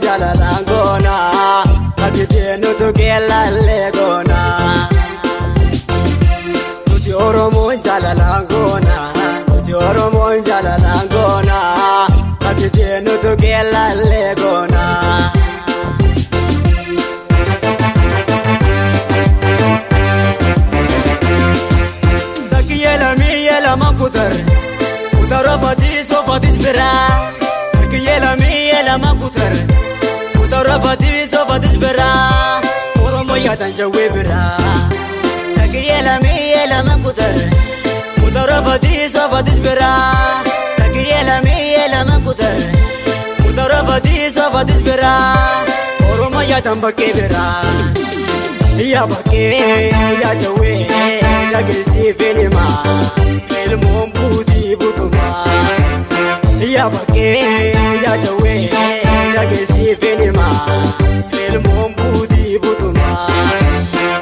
jalalangona Atitenu tu gelallegona Nuti Oromo jalalangona Nuti Oromo jalalangona Atitenu tu gelallegona Takiyela miyela makutar Utara fatis o fatis bira Takiyela miyela makutar Utara fatis o fatis bira Oromo yadan jawe bira Takiyela miyela makutar Utara fatis o fatis bira Takiyela miyela makutar Utara fatis o fatis bira Oromo yadan bakke bira Ya bakke ya jawe Dagesi finima Ilmu budi butuma Ya bakke ya jawe Dagesi finima Ilmu budi butuma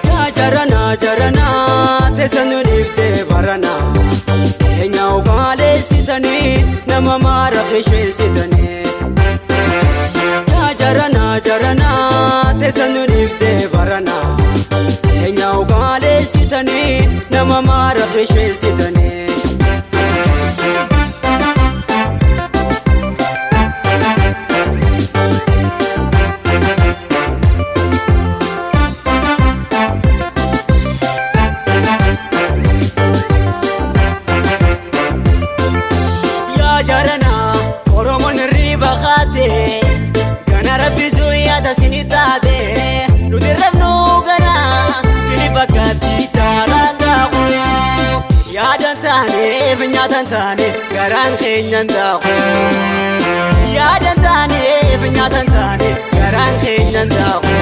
Na jarana Tesanu nifte barana Enya ugale sitani Nama mara kishe sitani Na jarana Tesanu nifte barana Enya ugale sitani Nama mara kishe sitani Ya jarana Oromo nriba khate Gana rabbi zuyada sinitade Nuti rafnu gana Sinibakati taranga Yadan tane binyatan tane Garan kenyan daku Yadan tane binyatan tane Garan kenyan daku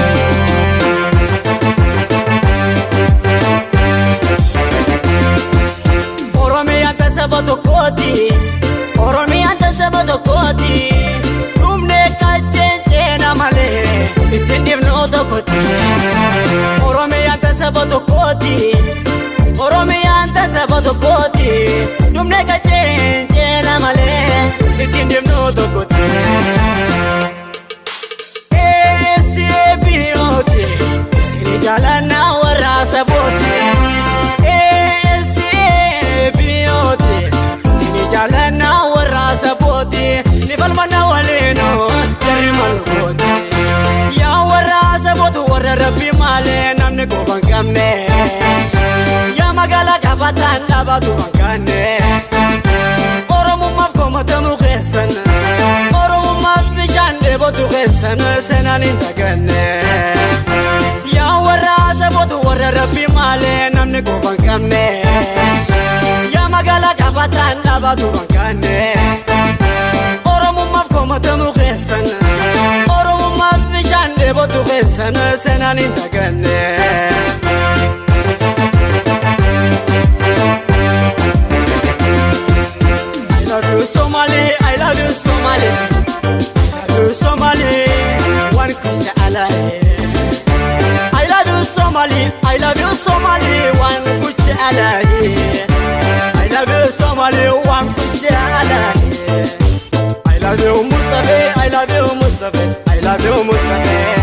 Oromiyan tasabato koti Oromiyan tasabato koti Rumne kachenchena male Itindif no tokoti Oromiyan tasabato koti Oromiyan tasabato koti Rumne kachenchena male Itindif no tokoti Esibioti Tini jalana wara saboti Jalana wara saboti Nifal mana waleno Jari malukoti Ya wara sabotu wara rabbi male Namne ko bangkamne Ya magala kapatan labatu bangkane Oromo maf komatamu khesan Oromo maf bishande botu khesan Senan intagane Ya wara sabotu wara rabbi male Namne ko bangkamne Magala kapatan labatu bangkane Oromo maf komatamu khesan Oromo maf bishande botu khesan Senan intagane I love you Somali, I love you Somali I love you Somali One kucha alai I love you Somali, I love you Somali One kucha alai I love you Somali, one kucha alai I love you Mustafa, I love you Mustafa I love you Mustafa